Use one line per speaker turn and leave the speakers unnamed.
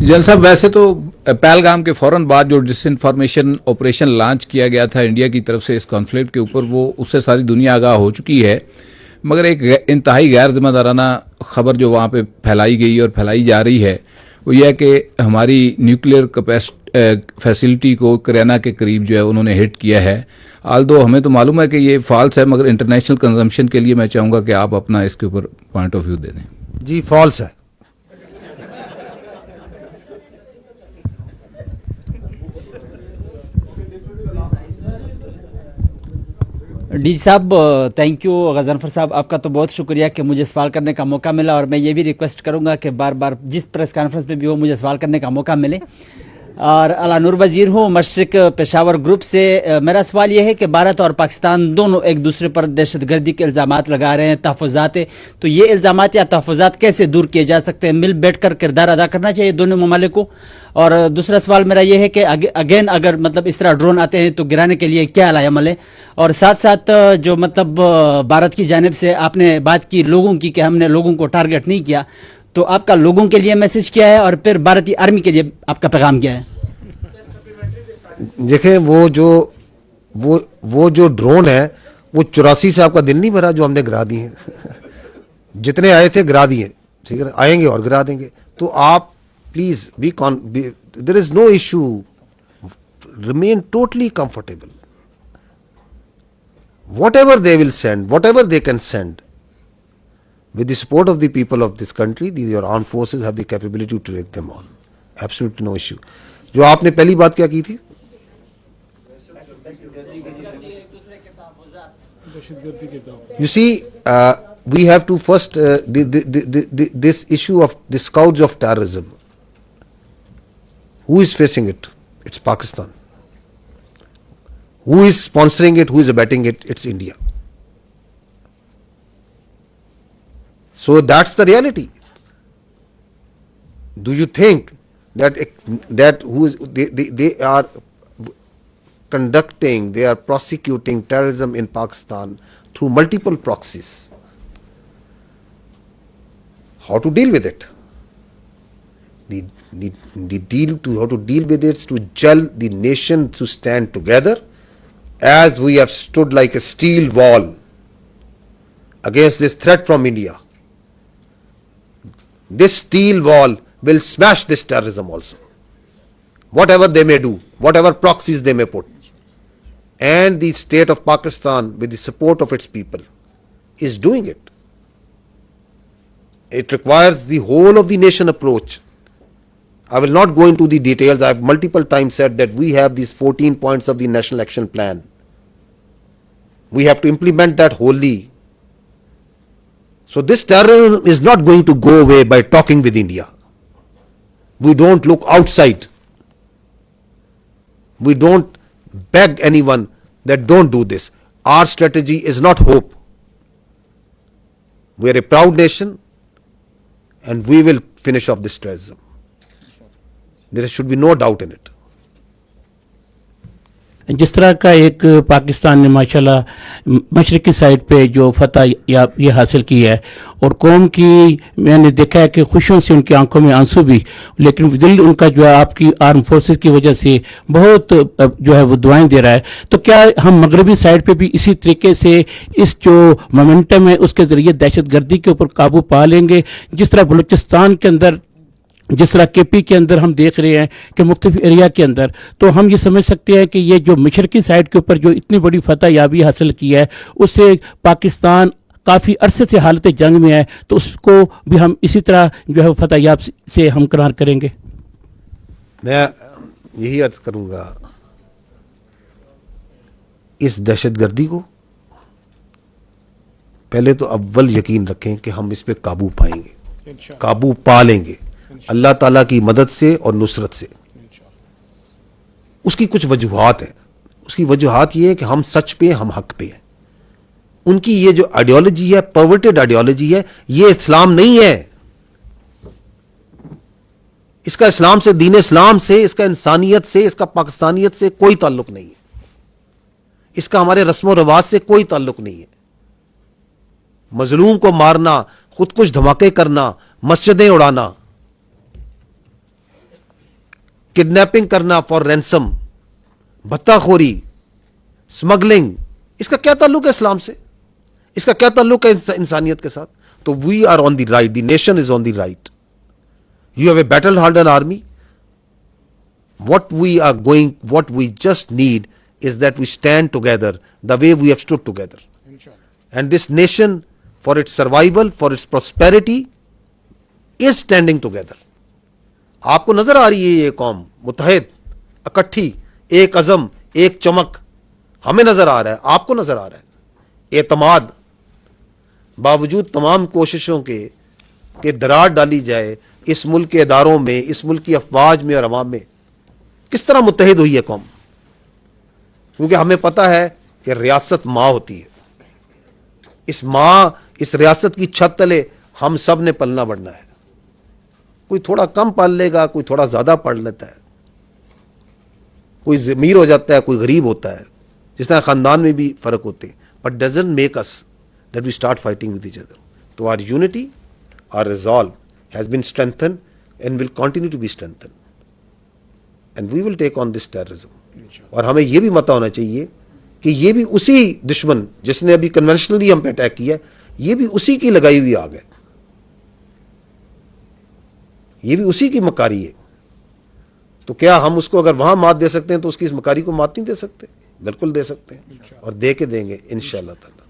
जल साहब, वैसे तो पहलगाम के फौरन बाद जो डिसइंफॉर्मेशन ऑपरेशन लॉन्च किया गया था इंडिया की तरफ से इस कॉन्फ्लिक्ट के ऊपर, वो उससे सारी दुनिया आगाह हो चुकी है, मगर एक इंतहाई गैर जिम्मेदाराना खबर जो वहाँ पे फैलाई गई और फैलाई जा रही है वो यह है कि हमारी न्यूक्लियर फैसिलिटी को करेना के करीब जो है उन्होंने हिट किया है। आल्दो हमें तो मालूम है कि ये फॉल्स है, मगर इंटरनेशनल कंजम्पशन के लिए मैं चाहूँगा कि आप अपना इसके ऊपर पॉइंट ऑफ व्यू दे दें।
जी, फॉल्स है।
डी साहब, थैंक यू। गजनफर साहब, आपका तो बहुत शुक्रिया कि मुझे सवाल करने का मौका मिला, और मैं ये भी रिक्वेस्ट करूंगा कि बार बार जिस प्रेस कॉन्फ्रेंस में भी हो मुझे सवाल करने का मौका मिले। और अला नूर वजीर हूँ मशरिक पेशावर ग्रुप से। मेरा सवाल यह है कि भारत और पाकिस्तान दोनों एक दूसरे पर दहशतगर्दी के इल्ज़ामात लगा रहे हैं, तहफ़्फ़ुज़ात। तो ये इल्ज़ामात या तहफ़्फ़ुज़ात कैसे दूर किए जा सकते हैं? मिल बैठ कर किरदार अदा करना चाहिए दोनों ममालिक को। और दूसरा सवाल मेरा यह है कि अगेन अगर मतलब इस तरह ड्रोन आते हैं तो गिराने के लिए क्या अमल है? और साथ साथ जो मतलब भारत की जानिब से आपने बात की लोगों की कि हमने लोगों को टारगेट नहीं किया, तो आपका लोगों के लिए मैसेज क्या है और फिर भारतीय आर्मी के लिए आपका पैगाम क्या है?
देखें, वो जो ड्रोन है वो 84 से आपका दिल नहीं भरा जो हमने गिरा दिए हैं। जितने आए थे गिरा दिए, ठीक है, आएंगे और गिरा देंगे। तो आप please there is no issue, remain totally comfortable. Whatever they will send, whatever they can send, with the support of the people of this country, your armed forces have the capability to take them on. Absolutely no issue. जो आपने पहली बात क्या की थी? You see, we have to first this issue of the scourge of terrorism. Who is facing it? It's Pakistan. Who is sponsoring it? Who is abetting it? It's India. So that's the reality. Do you think that they are conducting, they are prosecuting terrorism in Pakistan through multiple proxies? How to deal with it? How to deal with it is to gel the nation to stand together, as we have stood like a steel wall against this threat from India. This steel wall will smash this terrorism also, whatever they may do, whatever proxies they may put. And the state of Pakistan, with the support of its people, is doing it. It requires the whole of the nation approach. I will not go into the details. I have multiple times said that we have these 14 points of the National Action Plan. We have to implement that wholly. So this terrorism is not going to go away by talking with India. We don't look outside. We don't beg anyone that don't do this. Our strategy is not hope. We are a proud nation and we will finish off this terrorism. There should be no doubt in it.
जिस तरह का एक पाकिस्तान ने माशाल्लाह मशरक़ी side पे जो फतह ये हासिल की है, और कौम की मैंने देखा है कि खुशियों से उनकी आंखों में आंसू भी, लेकिन दिल उनका जो है आपकी आर्म फोर्सेस की वजह से बहुत जो है वो दुआएं दे रहा है। तो क्या हम मगरबी साइड पे भी इसी तरीके से इस जो मोमेंटम है उसके ज़रिए दहशतगर्दी के ऊपर काबू पा लेंगे, जिस तरह बलूचिस्तान के अंदर, जिस तरह केपी के अंदर हम देख रहे हैं कि मुख्तलिफ एरिया के अंदर, तो हम ये समझ सकते हैं कि ये जो मशरक़ी साइड के ऊपर जो इतनी बड़ी फतह याबी हासिल की है उससे पाकिस्तान काफ़ी अरसे से हालत जंग में है, तो उसको भी हम इसी तरह जो है फतह याब से हमकरार करेंगे।
मैं यही अर्ज करूँगा, इस दहशतगर्दी को पहले तो अव्वल यकीन रखें कि हम इस पे काबू पाएंगे, काबू पा लेंगे अल्लाह ताला की मदद से और नुसरत से। उसकी कुछ वजूहात हैं। उसकी वजूहात ये है कि हम सच पे, हम हक पे हैं। उनकी ये जो आइडियोलॉजी है, परवर्टेड आइडियोलॉजी है, ये इस्लाम नहीं है। इसका इस्लाम से, दीन इस्लाम से, इसका इंसानियत से, इसका पाकिस्तानियत से कोई ताल्लुक नहीं है। इसका हमारे रस्म व रिवाज से कोई ताल्लुक नहीं है। मजलूम को मारना, खुद कुछ धमाके करना, मस्जिदें उड़ाना, किडनैपिंग करना फॉर रैंसम, भत्ताखोरी, स्मगलिंग, इसका क्या ताल्लुक है इस्लाम से? इसका क्या ताल्लुक है इंसानियत के साथ? तो we are on the right, the nation is on the right. You have a battle hardened army. What we just need is that we stand together the way we have stood together. And this nation, for its survival, for its prosperity, is standing together. आपको नजर आ रही है ये कौम मुत्तहिद, इकट्ठी, एक अज़म, एक चमक, हमें नजर आ रहा है, आपको नजर आ रहा है. एतमाद, बावजूद तमाम कोशिशों के दरार डाली जाए इस मुल्क के इदारों में, इस मुल्क की अफवाज में और अवाम में, किस तरह मुत्तहिद हुई है कौम? क्योंकि हमें पता है कि रियासत माँ होती है. इस रियासत की छत तले हम सब ने पलना बढ़ना है. कोई थोड़ा कम पल लेगा, कोई थोड़ा ज्यादा पढ़ लेता है, कोई अमीर हो जाता है, कोई गरीब होता है, जिस तरह खानदान में भी फर्क होते हैं. But doesn't make us that we start fighting with each other. तो our unity, our resolve has been strengthened and will continue to be strengthened, and we will take on this terrorism. और हमें यह भी पता होना चाहिए कि ये भी उसी दुश्मन जिसने अभी कन्वेंशनली हम पे अटैक किया, ये भी उसी की लगाई हुई आग है, ये भी उसी की मकारी है. तो क्या हम उसको अगर वहां मात दे सकते हैं तो उसकी इस मकारी को मात नहीं दे सकते? बिल्कुल दे सकते हैं, और दे के देंगे इंशाअल्लाह ताला.